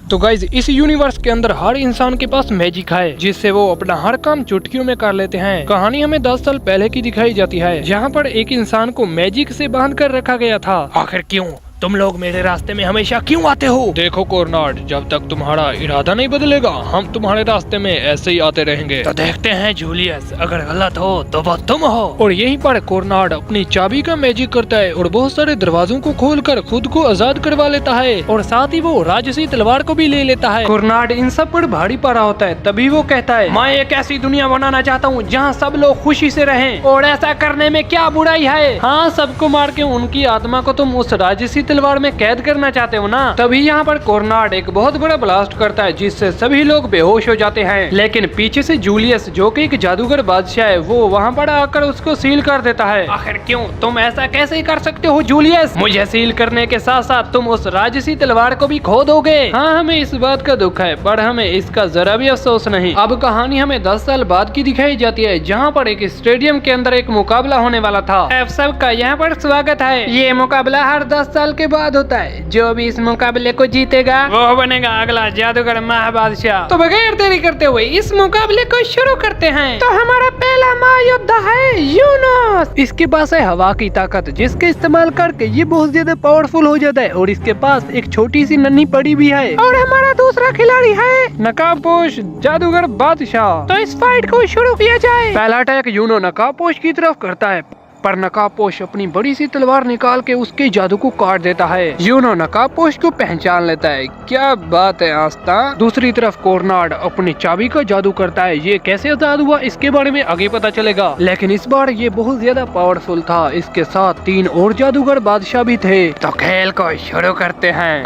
तो गाइज इस यूनिवर्स के अंदर हर इंसान के पास मैजिक है जिससे वो अपना हर काम चुटकियों में कर लेते हैं। कहानी हमें 10 साल पहले की दिखाई जाती है जहाँ पर एक इंसान को मैजिक से बांध कर रखा गया था। आखिर क्यों तुम लोग मेरे रास्ते में हमेशा क्यों आते हो? देखो कोर्नाड, जब तक तुम्हारा इरादा नहीं बदलेगा हम तुम्हारे रास्ते में ऐसे ही आते रहेंगे। तो देखते हैं जूलियस, अगर गलत हो तो वो तुम हो। और यहीं पर कोर्नाड अपनी चाबी का मैजिक करता है और बहुत सारे दरवाजों को खोलकर खुद को आजाद करवा लेता है और साथ ही वो राजसी तलवार को भी ले लेता है। कोर्नाड इन सब पर भारी पा रहा होता है, तभी वो कहता है मैं एक ऐसी दुनिया बनाना चाहता हूँ जहाँ सब लोग खुशी से रहें, और ऐसा करने में क्या बुराई है? हाँ, सबको मार के उनकी आत्मा को तुम उस राजसी तलवार में कैद करना चाहते हो ना? तभी यहाँ पर कोर्नाड एक बहुत बड़ा ब्लास्ट करता है जिससे सभी लोग बेहोश हो जाते हैं, लेकिन पीछे से जूलियस जो कि एक जादूगर बादशाह है वो वहाँ पर आकर उसको सील कर देता है। आखिर क्यों तुम ऐसा कैसे कर सकते हो जूलियस? मुझे सील करने के साथ साथ तुम उस राजसी तलवार को भी खो दोगे। हाँ, हमें इस बात का दुख है पर हमें इसका जरा भी अफसोस नहीं। अब कहानी हमें 10 साल बाद की दिखाई जाती है जहाँ पर एक स्टेडियम के अंदर एक मुकाबला होने वाला था। आप सबका यहाँ पर स्वागत है। ये मुकाबला हर 10 साल के बाद होता है। जो भी इस मुकाबले को जीतेगा वो बनेगा अगला जादूगर महाबादशाह। तो बगैर देरी करते हुए इस मुकाबले को शुरू करते हैं। तो हमारा पहला महायोद्धा है यूनोस। इसके पास है हवा की ताकत जिसके इस्तेमाल करके ये बहुत ज्यादा पावरफुल हो जाता है और इसके पास एक छोटी सी नन्ही पड़ी भी है। और हमारा दूसरा खिलाड़ी है नकाबपोश जादूगर बादशाह। तो इस फाइट को शुरू किया जाए। पहला अटैक यूनो नकाबपोश की तरफ करता है पर नकाबपोश अपनी बड़ी सी तलवार निकाल के उसके जादू को काट देता है। यूनो नकाबपोश को पहचान लेता है। क्या बात है आस्था। दूसरी तरफ कोर्नाड अपनी चाबी का जादू करता है। ये कैसे आजाद हुआ इसके बारे में आगे पता चलेगा, लेकिन इस बार ये बहुत ज्यादा पावरफुल था। इसके साथ 3 और जादूगर बादशाह भी थे। तो खेल को शुरू करते हैं।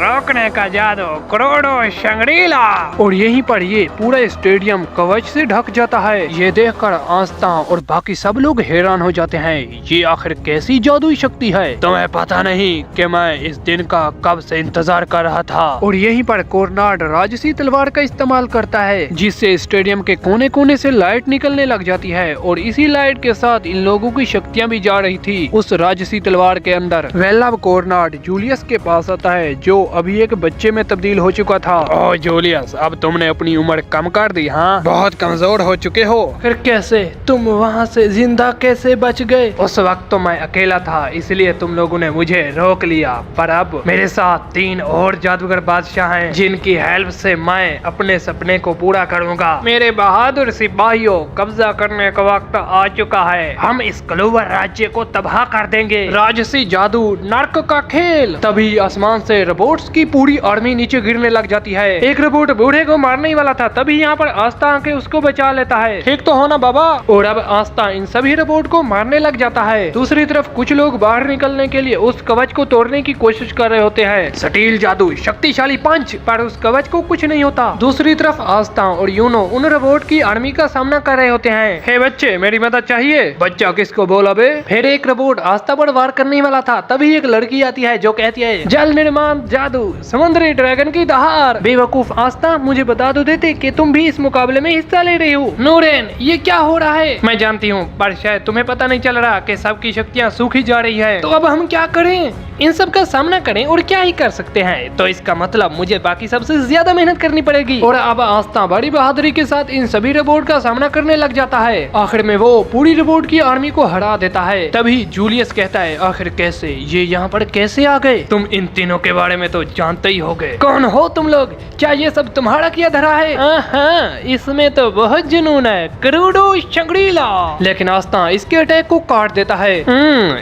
रोकने का जादू करोड़ों शंग्रीला। और यहीं पर ये पूरा स्टेडियम कवच से ढक जाता है। ये देखकर आस्था और बाकी सब लोग हैरान हो जाते हैं। ये आखिर कैसी जादुई शक्ति है? तुम्हें पता नहीं कि मैं इस दिन का कब से इंतजार कर रहा था। और यहीं पर कोर्नाड राजसी तलवार का इस्तेमाल करता है जिससे स्टेडियम के कोने कोने से लाइट निकलने लग जाती है और इसी लाइट के साथ इन लोगों की शक्तियां भी जा रही थी उस राजसी तलवार के अंदर। वेल अब कोर्नाड जूलियस के पास आता है जो अभी एक बच्चे में तब्दील हो चुका था। ओ जूलियस, अब तुमने अपनी उम्र कम कर दी। हाँ, बहुत कमजोर हो चुके हो। फिर कैसे तुम वहाँ से जिंदा कैसे बच गए? उस वक्त तो मैं अकेला था इसलिए तुम लोगों ने मुझे रोक लिया, पर अब मेरे साथ 3 और जादूगर बादशाह हैं जिनकी हेल्प से मैं अपने सपने को पूरा करूंगा। मेरे बहादुर सिपाहियों, कब्जा करने का वक्त आ चुका है। हम इस क्लोवर राज्य को तबाह कर देंगे। राजसी जादू नर्क का खेल। तभी आसमान से रोबोट्स की पूरी आर्मी नीचे गिरने लग जाती है। एक रोबोट बूढ़े को मारने ही वाला था, तभी यहाँ पर आस्था आके उसको बचा लेता है। ठीक तो हो ना बाबा? और अब आस्था इन सभी रोबोट को मारने लग जाता है। दूसरी तरफ कुछ लोग बाहर निकलने के लिए उस कवच को तोड़ने की कोशिश कर रहे होते हैं। सटील जादू, शक्तिशाली पंच, पर उस कवच को कुछ नहीं होता। दूसरी तरफ आस्था और यूनो उन रोबोट की आर्मी का सामना कर रहे होते हैं। हे बच्चे, मेरी मदद चाहिए। बच्चा किसको बोला बे? फिर एक रोबोट आस्था पर वार करने वाला था, तभी एक लड़की आती है जो कहती है जल निर्माण जादू, समुद्री ड्रैगन की दहाड़। बेवकूफ आस्था, मुझे बता दो देते कि तुम भी इस मुकाबले में हिस्सा ले रही हो। नूरेन, ये क्या हो रहा है? मैं जानती हूँ पर शायद तुम्हें पता नहीं चल रहा कि सबकी शक्तियाँ सूखी जा रही है। तो अब हम क्या करें? इन सब का सामना करें और क्या ही कर सकते हैं। तो इसका मतलब मुझे बाकी सबसे ज्यादा मेहनत करनी पड़ेगी। और अब आस्था बड़ी बहादुरी के साथ इन सभी रोबोट का सामना करने लग जाता है। आखिर में वो पूरी रोबोट की आर्मी को हरा देता है। तभी जूलियस कहता है आखिर कैसे ये यहाँ पर कैसे आ गए? तुम इन तीनों के बारे में तो जानते ही होगे। कौन हो तुम लोग? क्या ये सब तुम्हारा किया धरा है? हाँ, इसमें तो बहुत जुनून है, करोड़ों शंग्रीला। लेकिन आस्था इसके अटैक को काट देता है।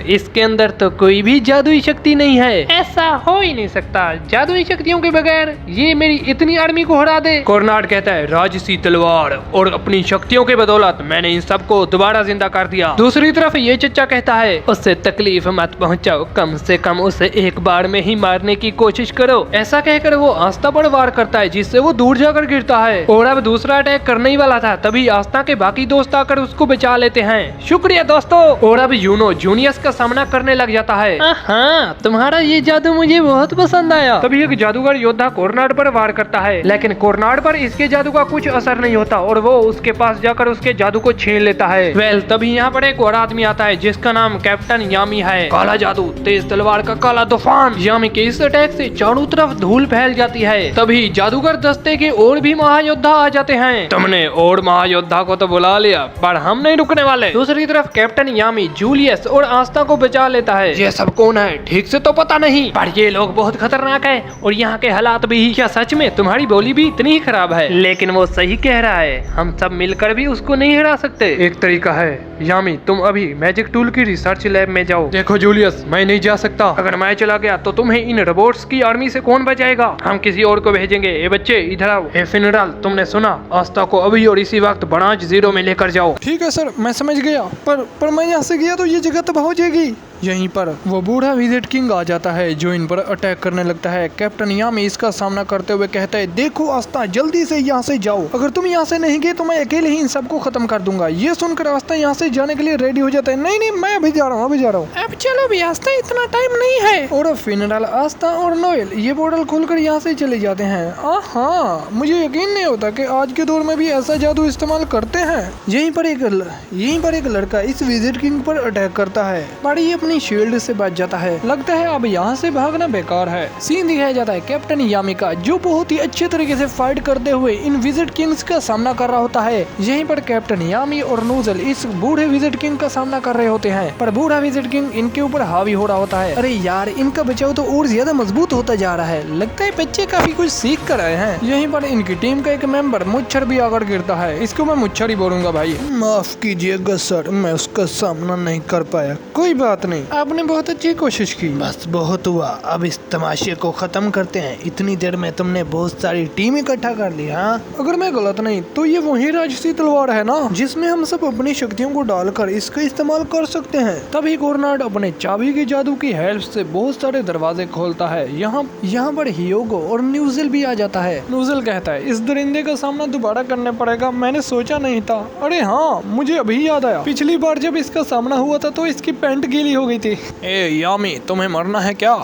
इसके अंदर तो कोई भी जादुई शक्ति नहीं है। ऐसा हो ही नहीं सकता, जादुई शक्तियों के बगैर ये मेरी इतनी आर्मी को हरा दे। कोर्नाड कहता है राजसी तलवार और अपनी शक्तियों के बदौलत मैंने इन सबको दोबारा जिंदा कर दिया। दूसरी तरफ ये चच्चा कहता है उससे तकलीफ मत पहुंचाओ, कम से कम उसे एक बार में ही मारने की कोशिश करो। ऐसा कहकर वो आस्था पर वार करता है जिससे वो दूर जाकर गिरता है। और अब दूसरा अटैक करने ही वाला था, तभी आस्था के बाकी दोस्त आकर उसको बचा लेते हैं। शुक्रिया दोस्तों। और अब यूनो जूनियस का सामना करने लग जाता है। हाँ, तुम्हारा ये जादू मुझे बहुत पसंद आया। तभी एक जादूगर योद्धा कोरनाड पर वार करता है, लेकिन कोरनाड पर इसके जादू का कुछ असर नहीं होता और वो उसके पास जाकर उसके जादू को छीन लेता है। वेल, तभी यहाँ पर एक और आदमी आता है जिसका नाम कैप्टन यामी है। काला जादू, तेज तलवार का काला तूफान। यामी के इस अटैक से चारों तरफ धूल फैल जाती है। तभी जादूगर दस्ते के और भी महायोद्धा आ जाते हैं। तुमने और महायोद्धा को तो बुला लिया, पर हम नहीं रुकने वाले। दूसरी तरफ कैप्टन यामी जूलियस और आस्था को बचा लेता है। ये सब कौन है ठीक से तो पता नहीं, पर ये लोग बहुत खतरनाक है और यहाँ के हालात भी। क्या सच में तुम्हारी बोली भी इतनी ही खराब है? लेकिन वो सही कह रहा है, हम सब मिलकर भी उसको नहीं हरा सकते। एक तरीका है, यामी तुम अभी मैजिक टूल की रिसर्च लैब में जाओ। देखो जूलियस, मैं नहीं जा सकता। अगर मैं चला गया तो तुम्हें इन रोबोट्स की आर्मी से कौन बचाएगा? हम किसी और को भेजेंगे। ए बच्चे इधर आओ। ए फिनराल, तुमने सुना? आस्था को अभी और इसी वक्त ब्रांच 0 में लेकर जाओ। ठीक है सर, मैं समझ गया। पर मैं यहाँ से गया तो ये जगह तबाह हो जाएगी। यहीं पर वो बूढ़ा विजिट किंग आ जाता है जो इन पर अटैक करने लगता है। कैप्टन यामी इसका सामना करते हुए कहता है, देखो आस्था, जल्दी से यहाँ से जाओ। अगर तुम यहाँ से नहीं गए तो मैं अकेले ही इन सबको खत्म कर दूंगा। ये सुनकर आस्था यहाँ से जाने के लिए रेडी हो जाता है। नहीं नहीं, मैं अभी जा रहा हूँ। अब चलो भी आस्था, इतना टाइम नहीं है। और फिनराल, आस्था और नोएल ये पोर्टल खोलकर यहाँ से चले जाते हैं। हाँ, मुझे यकीन नहीं होता कि आज के दौर में भी ऐसा जादू इस्तेमाल करते हैं। यहीं पर एक लड़का इस विजिट किंग पर अटैक करता है, पर ये अपनी शील्ड से बच जाता है। लगता है अब यहाँ से भागना बेकार है। सीन दिखाया जाता है कैप्टन यामी का, जो बहुत ही अच्छे तरीके से फाइट करते हुए इन विजिट किंग्स का सामना कर रहा होता है। यहीं पर कैप्टन यामी और नूजल इस बूढ़े विजिट किंग का सामना कर रहे होते हैं, पर बूढ़ा विजिट किंग इनके ऊपर हावी हो रहा होता है। अरे यार, इनका बचाव तो और ज्यादा मजबूत होता जा रहा है। लगता है बच्चे काफी कुछ सीख कर आए हैं। यहीं पर इनकी टीम का एक मेंबर मुच्छर भी आकर गिरता है। इसको मैं मुच्छर ही बोलूंगा भाई। माफ कीजिएगा सर, मैं उसका सामना नहीं कर पाया। कोई बात नहीं, आपने बहुत अच्छी कोशिश की। बस बहुत हुआ, अब इस तमाशे को खत्म करते हैं। इतनी देर में तुमने बहुत सारी टीम इकट्ठा कर ली। हाँ, अगर मैं गलत नहीं तो ये वही राजसी तलवार है ना, जिसमें हम सब अपनी शक्तियों को डालकर इसका इस्तेमाल कर सकते हैं। तभी कोरनाड अपने चाबी के जादू की हेल्प से बहुत सारे दरवाजे खोलता है। यहाँ पर हियोगो और न्यूज़ल भी आ जाता है। न्यूज़ल कहता है, इस दरिंदे का सामना दोबारा करने पड़ेगा, मैंने सोचा नहीं था। अरे हाँ, मुझे अभी याद आया, पिछली बार जब इसका सामना हुआ था तो इसकी पैंट गीली हो गई थी। ए यामी, तुम्हें मरना है क्या?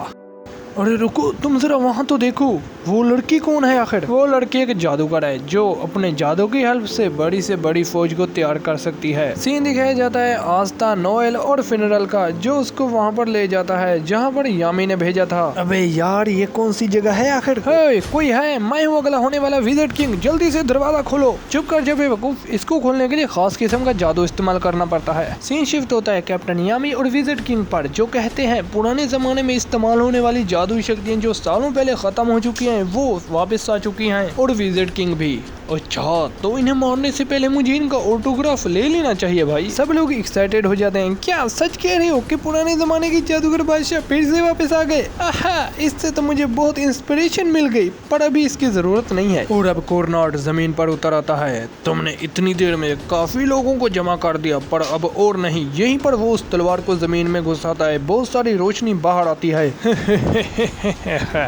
अरे रुको, तुम जरा वहाँ तो देखो, वो लड़की कौन है आखिर? वो लड़की एक जादूगर है जो अपने जादू की हेल्प से बड़ी फौज को तैयार कर सकती है। सीन दिखाया जाता है आस्था, नोएल और फिनरल का, जो उसको वहाँ पर ले जाता है जहाँ पर यामी ने भेजा था। अबे यार, ये कौन सी जगह है आखिर? कोई है? मैं हूँ अगला होने वाला विजिट किंग, जल्दी से दरवाजा खोलो। चुप कर जा बेवकूफ, इसको खोलने के लिए खास किस्म का जादू इस्तेमाल करना पड़ता है। सीन शिफ्ट होता है कैप्टन यामी और विजिट किंग पर, जो कहते हैं पुराने जमाने में इस्तेमाल होने वाली जादू शक्तियाँ जो सालों पहले खत्म हो चुकी हैं वो वापस आ चुकी हैं, और विजिट किंग भी। अच्छा, तो इन्हें मारने से पहले मुझे इनका ऑटोग्राफ ले लेना चाहिए भाई। सब लोग एक्साइटेड हो जाते हैं। क्या सच कह रहे हो कि पुराने जमाने की जादूगर बादशाह फिर से वापस आ गए? आहा, इससे तो मुझे बहुत इंस्पिरेशन मिल गई, पर अभी इसकी जरूरत नहीं है। और अब कोरनाड जमीन पर उतर आता है। तुमने इतनी देर में काफी लोगों को जमा कर दिया, पर अब और नहीं। यहीं पर वो उस तलवार को जमीन में घुसाता है, बहुत सारी रोशनी बाहर आती है।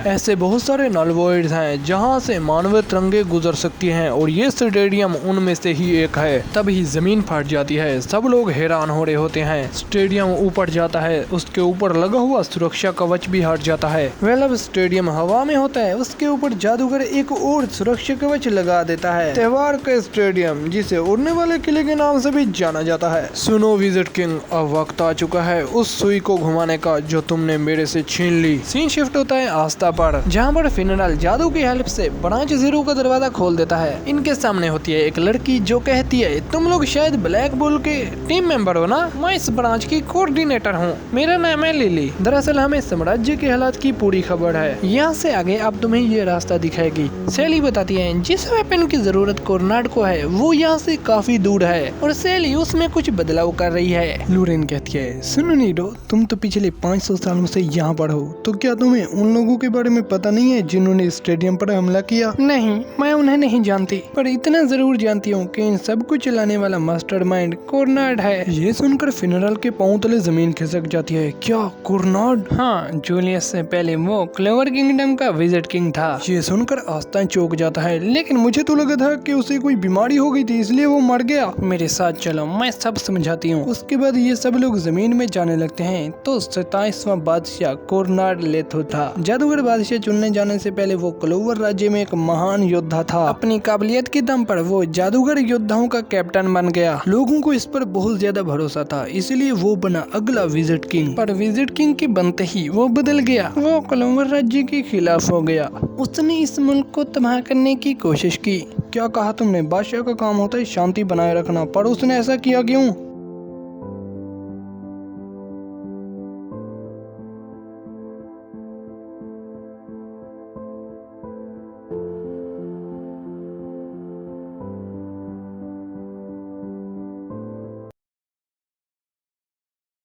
ऐसे बहुत सारे नलवॉइड्स हैं जहाँ से मानव तरंगे गुजर सकती हैं, और ये स्टेडियम उनमें से ही एक है। तभी जमीन फट जाती है, सब लोग हैरान हो रहे होते हैं। स्टेडियम ऊपर जाता है, उसके ऊपर लगा हुआ सुरक्षा कवच भी हट जाता है। अब स्टेडियम हवा में होता है, उसके ऊपर जादूगर एक और सुरक्षा कवच लगा देता है। त्योहार का स्टेडियम, जिसे उड़ने वाले किले के नाम से भी जाना जाता है। सुनो विजिट किंग, अब वक्त आ चुका है उस सुई को घुमाने का जो तुमने मेरे से छीन ली। सीन शिफ्ट होता है आस्था पर, जहाँ पर फिनरल जादू की हेल्प से ब्रांच 0 का दरवाजा खोल देता है। इनके सामने होती है एक लड़की जो कहती है, तुम लोग शायद ब्लैक बुल के टीम मेंबर हो ना? मैं इस ब्रांच की कोऑर्डिनेटर हूँ, मेरा नाम है लिली। दरअसल हमें साम्राज्य के हालात की पूरी खबर है। यहाँ से आगे अब तुम्हें ये रास्ता दिखाएगी। सेली बताती है, जिस वेपन की जरूरत कोरनाड को है वो यहाँ से काफी दूर है, और सेली उसमें कुछ बदलाव कर रही है। लूरेन कहती है, सुनो नीडो, तुम तो पिछले 500 सालों से यहाँ पर हो, तो क्या तुम तुम्हें उन लोगों के बारे में पता नहीं है जिन्होंने स्टेडियम पर हमला किया? नहीं, मैं उन्हें नहीं जानती, पर इतना जरूर जानती हूँ कि इन सब को चलाने वाला मास्टरमाइंड कोर्नाड है। ये सुनकर फिनरल के पांव तले जमीन खिसक जाती है। क्या कोर्नाड? हाँ, जूलियस से पहले वो क्लोवर किंगडम का विजिट किंग था। ये सुनकर आस्ता चौंक जाता है। लेकिन मुझे तो लगा था कि उसे कोई बीमारी हो गई थी इसलिए वो मर गया। मेरे साथ चलो, मैं सब समझाती हूँ। उसके बाद ये सब लोग जमीन में जाने लगते हैं तो 27वां बादशाह कोर्नाड लेथो था। जादूगर बादशाह चुनने जाने से पहले वो क्लोवर राज्य में एक महान योद्धा था। अपनी काबिलियत के दम पर वो जादूगर योद्धाओं का कैप्टन बन गया। लोगों को इस पर बहुत ज्यादा भरोसा था, इसलिए वो बना अगला विजिट किंग। पर विजिट किंग के बनते ही वो बदल गया। वो क्लोवर राज्य के खिलाफ हो गया। उसने इस मुल्क को तबाह करने की कोशिश की। क्या कहा तुमने? बादशाह का काम होता है शांति बनाए रखना, पर उसने ऐसा किया क्यों?